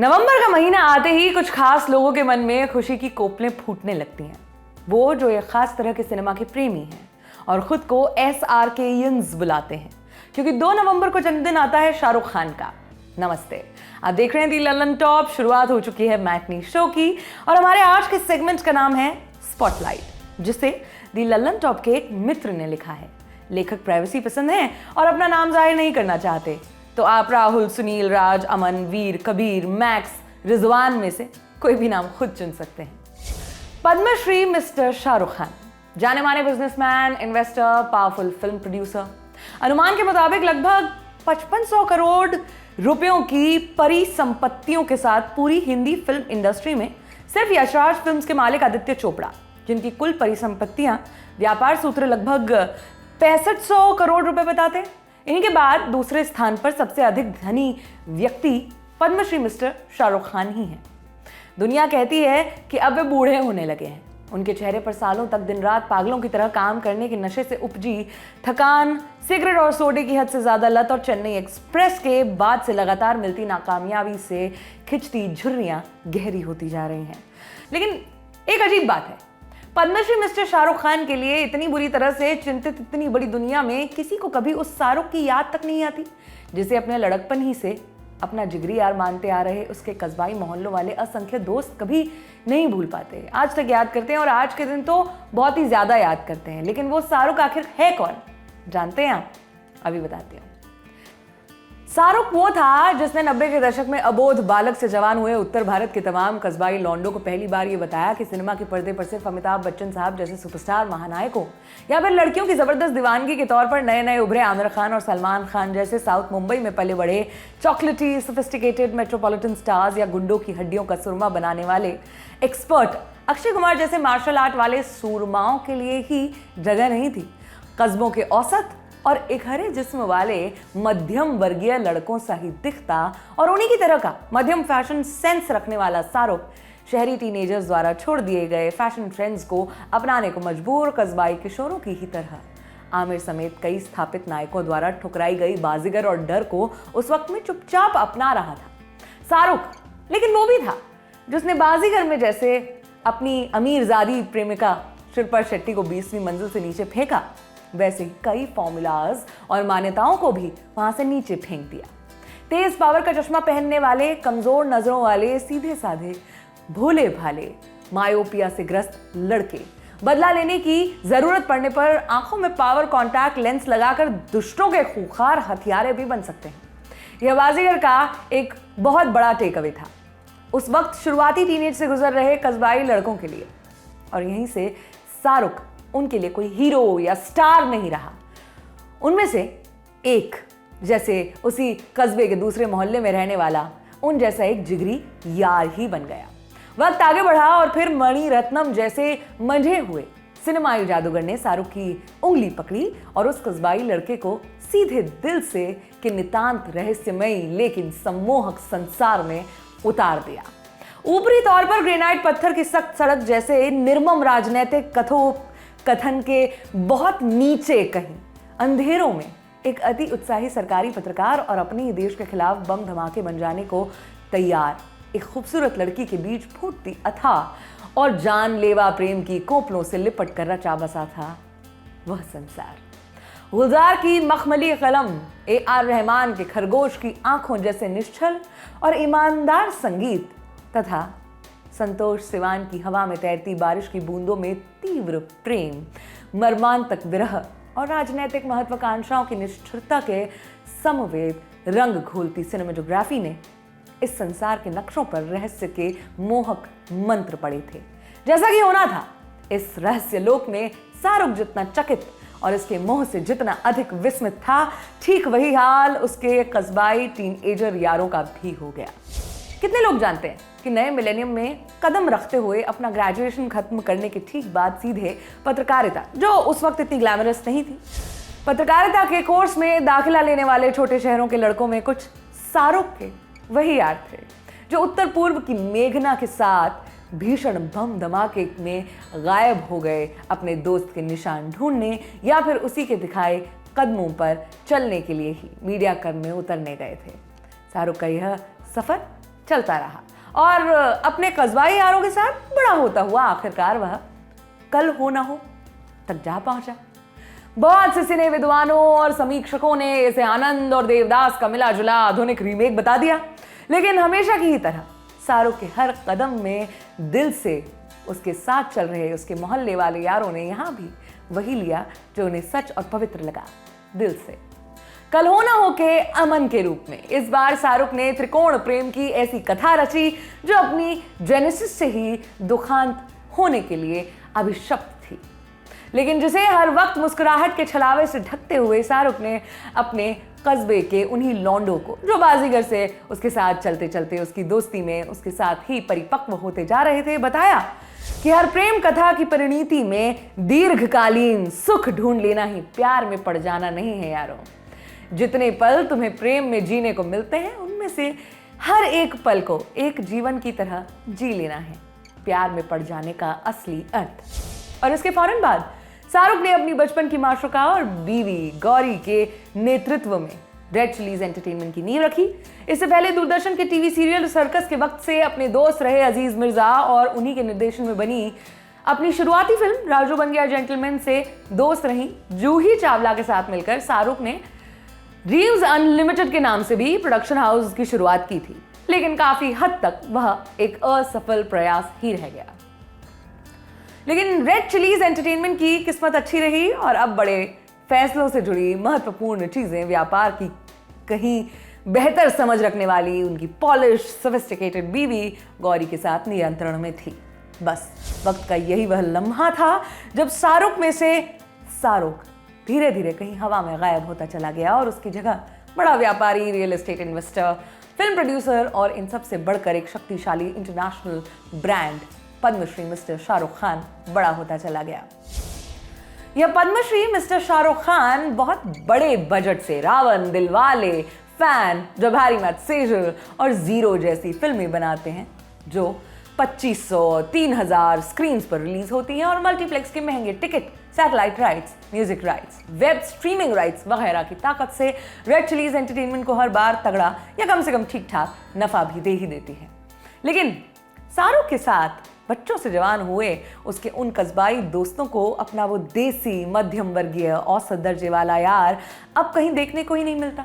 नवंबर का महीना आते ही कुछ खास लोगों के मन में खुशी की कोपलें फूटने लगती हैं। वो जो एक खास तरह के सिनेमा के प्रेमी हैं और खुद को SRKians बुलाते हैं, क्योंकि 2 नवंबर को जन्मदिन आता है शाहरुख खान का। नमस्ते, आप देख रहे हैं दी लल्लन टॉप। शुरुआत हो चुकी है मैटनी शो की और हमारे आज के सेगमेंट का नाम है स्पॉटलाइट, जिसे दी लल्लन टॉप के एक मित्र ने लिखा है। लेखक प्राइवेसी पसंद है और अपना नाम जाहिर नहीं करना चाहते, तो आप राहुल, सुनील, राज, अमन, वीर, कबीर, मैक्स, रिजवान में से कोई भी नाम खुद चुन सकते हैं। पद्मश्री मिस्टर शाहरुख खान, जाने माने businessman, investor, powerful film producer. अनुमान के मुताबिक लगभग 5500 करोड़ रुपयों की परिसंपत्तियों के साथ पूरी हिंदी फिल्म इंडस्ट्री में सिर्फ यशराज फिल्म्स के मालिक आदित्य चोपड़ा, जिनकी कुल परिसंपत्तियां व्यापार सूत्र लगभग 6500 करोड़ रुपए बताते हैं। इन्हीं के बाद दूसरे स्थान पर सबसे अधिक धनी व्यक्ति पद्मश्री मिस्टर शाहरुख खान ही हैं। दुनिया कहती है कि अब वे बूढ़े होने लगे हैं। उनके चेहरे पर सालों तक दिन रात पागलों की तरह काम करने के नशे से उपजी थकान, सिगरेट और सोडे की हद से ज्यादा लत और चेन्नई एक्सप्रेस के बाद से लगातार मिलती नाकामयाबी से खिंचती झुर्रियां गहरी होती जा रही हैं। लेकिन एक अजीब बात है, पद्मश्री मिस्टर शाहरुख खान के लिए इतनी बुरी तरह से चिंतित इतनी बड़ी दुनिया में किसी को कभी उस शाहरुख की याद तक नहीं आती, जिसे अपने लड़कपन ही से अपना जिगरी यार मानते आ रहे उसके कस्बाई मोहल्लों वाले असंख्य दोस्त कभी नहीं भूल पाते। आज तक याद करते हैं और आज के दिन तो बहुत ही ज्यादा याद करते हैं। लेकिन वो शाहरुख आखिर है कौन, जानते हैं आप? अभी बताते हैं। शाहरुख वो था जिसने 90 के दशक में अबोध बालक से जवान हुए उत्तर भारत के तमाम कस्बाई लौंडों को पहली बार ये बताया कि सिनेमा के पर्दे पर सिर्फ अमिताभ बच्चन साहब जैसे सुपरस्टार महानायकों या फिर लड़कियों की जबरदस्त दीवानगी के तौर पर नए नए उभरे आमिर खान और सलमान खान जैसे साउथ मुंबई में पले बड़े चॉकलेटी सोफिस्टिकेटेड मेट्रोपॉलिटन स्टार्स या गुंडों की हड्डियों का सुरमा बनाने वाले एक्सपर्ट अक्षय कुमार जैसे मार्शल आर्ट वाले सूरमाओं के लिए ही जगह नहीं थी। कस्बों के औसत और एक हरे जिस्म वाले मध्यम वर्गीय लड़कों सा ही दिखता और उन्हीं की तरह का मध्यम फैशन सेंस रखने वाला शाहरुख शहरी टीनेजर्स द्वारा छोड़ दिए गए फैशन ट्रेंड्स को अपनाने को मजबूर कस्बाई किशोरों की ही तरह आमिर समेत कई स्थापित नायकों द्वारा ठुकराई गई बाजीगर और डर को उस वक्त में चुपचाप अपना रहा था शाहरुख। लेकिन वो भी था जिसने बाजीगर में जैसे अपनी अमीरजादी प्रेमिका शिल्पा शेट्टी को 20वीं मंजिल से नीचे फेंका, वैसे ही कई फॉर्मूलाज और मान्यताओं को भी वहां से नीचे फेंक दिया। तेज पावर का चश्मा पहनने वाले, कमजोर नजरों वाले, सीधे साधे, भोले भाले, मायोपिया से ग्रस्त लड़के बदला लेने की जरूरत पड़ने पर आंखों में पावर कॉन्टैक्ट लेंस लगाकर दुष्टों के खूंखार हथियारे भी बन सकते हैं। यह बाजीगर का एक बहुत बड़ा टेक अवे था उस वक्त शुरुआती टीनेज से गुजर रहे कस्बाई लड़कों के लिए, और यहीं से शाहरुख उनके लिए कोई हीरो या स्टार नहीं रहा, उनमें से एक, जैसे उसी कस्बे के दूसरे मोहल्ले में रहने वाला उन जैसा एक जिगरी यार ही बन गया। वक्त आगे बढ़ा और फिर मणि रत्नम जैसे मंझे हुए सिनेमाई जादूगर ने शाहरुख की उंगली पकड़ी और उस कस्बाई लड़के को सीधे दिल से के नितांत रहस्यमयी लेकिन सम्मोहक संसार में उतार दिया। ऊपरी तौर पर ग्रेनाइट पत्थर की सख्त सड़क जैसे निर्मम राजनीतिक कथन के बहुत नीचे कहीं अंधेरों में एक अति उत्साही सरकारी पत्रकार और अपने ही देश के खिलाफ बम धमाके बन जाने को तैयार एक खूबसूरत लड़की के बीच फूटती अथाह और जानलेवा प्रेम की कोपलों से लिपट कर रचा बसा था वह संसार। गुलजार की मखमली कलम, AR रहमान के खरगोश की आंखों जैसे निश्चल और ईमानदार संगीत तथा संतोष सिवान की हवा में तैरती बारिश की बूंदों में तीव्र प्रेम, मर्मांतक विरह और राजनीतिक महत्वाकांक्षाओं की निष्ठुरता के समवेत रंग घोलती सिनेमेटोग्राफी ने इस संसार के नक्शों पर रहस्य के मोहक मंत्र पड़े थे। जैसा कि होना था, इस रहस्य लोक में शाहरुख जितना चकित और इसके मोह से जितना अधिक विस्मित था, ठीक वही हाल उसके कस्बाई टीनएजर यारों का भी हो गया। कितने लोग जानते हैं कि नए मिलेनियम में कदम रखते हुए अपना ग्रेजुएशन खत्म करने के ठीक बाद सीधे पत्रकारिता, जो उस वक्त इतनी ग्लैमरस नहीं थी, पत्रकारिता के कोर्स में दाखिला लेने वाले छोटे शहरों के लड़कों में कुछ शाहरुख के वही यार थे जो उत्तर पूर्व की मेघना के साथ भीषण बम धमाके में गायब हो गए अपने दोस्त के निशान ढूंढने या फिर उसी के दिखाए कदमों पर चलने के लिए ही मीडिया कर्म में उतरने गए थे। शाहरुख का यह सफर चलता रहा और अपने कस्बाई यारों के साथ बड़ा होता हुआ आखिरकार वह कल हो ना हो तक जा पहुंचा। बहुत से सिने विद्वानों और समीक्षकों ने इसे आनंद और देवदास का मिला जुला आधुनिक रीमेक बता दिया, लेकिन हमेशा की ही तरह शाहरुख के हर कदम में दिल से उसके साथ चल रहे उसके मोहल्ले वाले यारों ने यहां भी वही लिया जो उन्हें सच और पवित्र लगा, दिल से। कल हो ना हो के अमन के रूप में इस बार शाहरुख ने त्रिकोण प्रेम की ऐसी कथा रची जो अपनी जेनेसिस से ही दुखांत होने के लिए अभिशप्त थी, लेकिन जिसे हर वक्त मुस्कुराहट के छलावे से ढकते हुए शाहरुख ने अपने कस्बे के उन्हीं लौंडों को जो बाजीगर से उसके साथ चलते चलते उसकी दोस्ती में उसके साथ ही परिपक्व होते जा रहे थे बताया कि हर प्रेम कथा की परिणति में दीर्घकालीन सुख ढूंढ लेना ही प्यार में पड़ जाना नहीं है यारों। जितने पल तुम्हें प्रेम में जीने को मिलते हैं उनमें से हर एक पल को एक जीवन की तरह जी लेना है प्यार में पड़ जाने का असली अर्थ। और इसके फौरन बाद शाहरुख ने अपनी बचपन की माशूका और बीवी गौरी के नेतृत्व में रेड चिलीज एंटरटेनमेंट की नींव रखी। इससे पहले दूरदर्शन के टीवी सीरियल सर्कस के वक्त से अपने दोस्त रहे अजीज मिर्जा और उन्हीं के निर्देशन में बनी अपनी शुरुआती फिल्म राजू बन गया जेंटलमैन से दोस्त रही जूही चावला के साथ मिलकर शाहरुख ने ड्रीम्स अनलिमिटेड के नाम से भी प्रोडक्शन हाउस की शुरुआत की थी, लेकिन काफी हद तक वह एक असफल प्रयास ही रह गया। लेकिन रेड चिलीज एंटरटेनमेंट की किस्मत अच्छी रही और अब बड़े फैसलों से जुड़ी महत्वपूर्ण चीजें व्यापार की कहीं बेहतर समझ रखने वाली उनकी पॉलिश सोफिस्टिकेटेड बीवी गौरी के साथ नियंत्रण में थी। बस वक्त का यही वह लम्हा था जब शाहरुख में से शाहरुख धीरे धीरे कहीं हवा में गायब होता चला गया और उसकी जगह बड़ा व्यापारी, real estate investor, film producer और इन सब से बढ़कर एक शक्तिशाली international brand Padma Shri mister Shahrukh Khan बड़ा होता चला गया। यह पद्मश्री मिस्टर शाहरुख खान बहुत बड़े बजट से रावण, दिलवाले, फैन, जवाहरी मत सेजल और जीरो जैसी फिल्में बनाते हैं जो 2500, 3000 स्क्रीन पर रिलीज होती हैं और मल्टीप्लेक्स के महंगे ticket, satellite rights, music rights, web streaming rights वगैरह की ताकत से रेड चिलीज एंटरटेनमेंट को हर बार तगड़ा या कम से कम ठीक ठाक नफा भी दे ही देती है। लेकिन शाहरुख के साथ बच्चों से जवान हुए उसके उन कस्बाई दोस्तों को अपना वो देसी मध्यम वर्गीय औसत दर्जे वाला यार अब कहीं देखने को ही नहीं मिलता।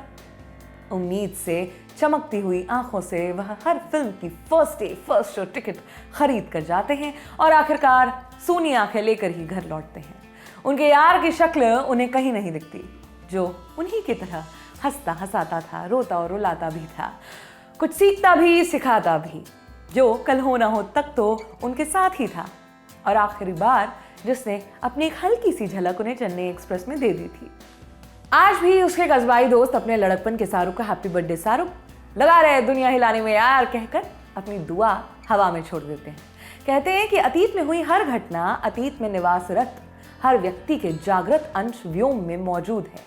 उम्मीद से चमकती हुई आंखों से वह हर फिल्म की फर्स्ट शो टिकट खरीद कर जाते हैं और आखिरकार सूनी आंखें लेकर ही घर लौटते हैं। उनके यार की शक्ल उन्हें कहीं नहीं दिखती जो उन्हीं की तरह हंसता हंसाता था, रोता और रुलाता भी था, कुछ सीखता भी सिखाता भी, जो कल हो ना हो तक तो उनके साथ ही था और आखिरी बार जिसने अपनी एक हल्की सी झलक उन्हें चेन्नई एक्सप्रेस में दे दी थी। आज भी उसके कस्बाई दोस्त अपने लड़कपन के शाहरुख का हैप्पी बर्थडे शाहरुख लगा रहे दुनिया हिलाने में यार कहकर अपनी दुआ हवा में छोड़ देते हैं। कहते हैं कि अतीत में हुई हर घटना अतीत में निवासरत हर व्यक्ति के जागृत अंश व्योम में मौजूद है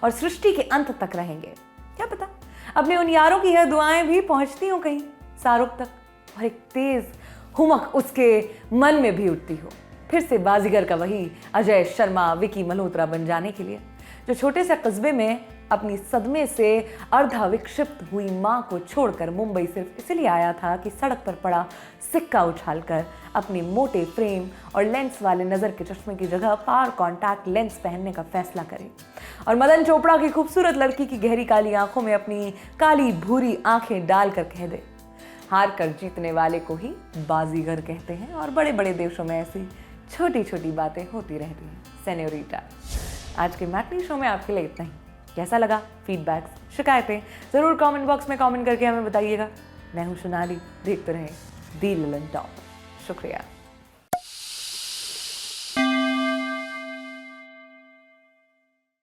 और सृष्टि के अंत तक रहेंगे। क्या पता अपने उन यारों की यह दुआएं भी पहुंचती हो कहीं शाहरुख तक और एक तेज हुमक उसके मन में भी उठती हो फिर से बाजीगर का वही अजय शर्मा, विकी मल्होत्रा बन जाने के लिए, जो छोटे से कस्बे में अपनी सदमे से अर्धा विक्षिप्त हुई मां को छोड़कर मुंबई सिर्फ इसलिए आया था कि सड़क पर पड़ा सिक्का उछालकर अपनी मोटे फ्रेम और लेंस वाले नज़र के चश्मे की जगह पावर कॉन्टैक्ट लेंस पहनने का फैसला करे और मदन चोपड़ा की खूबसूरत लड़की की गहरी काली आंखों में अपनी काली भूरी आंखें डालकर कह दे, हार कर जीतने वाले को ही बाजीगर कहते हैं और बड़े बड़े देशों में ऐसी छोटी छोटी बातें होती रहती हैं सेन्योरिटा। आज के मैटनी शो में आपके लिए इतना ही। कैसा लगा? फीडबैक्स, शिकायतें ज़रूर कमेंट बॉक्स में कमेंट करके हमें बताइएगा। मैं हूं सोनाली, देखते रहे दी ललन टॉप। शुक्रिया।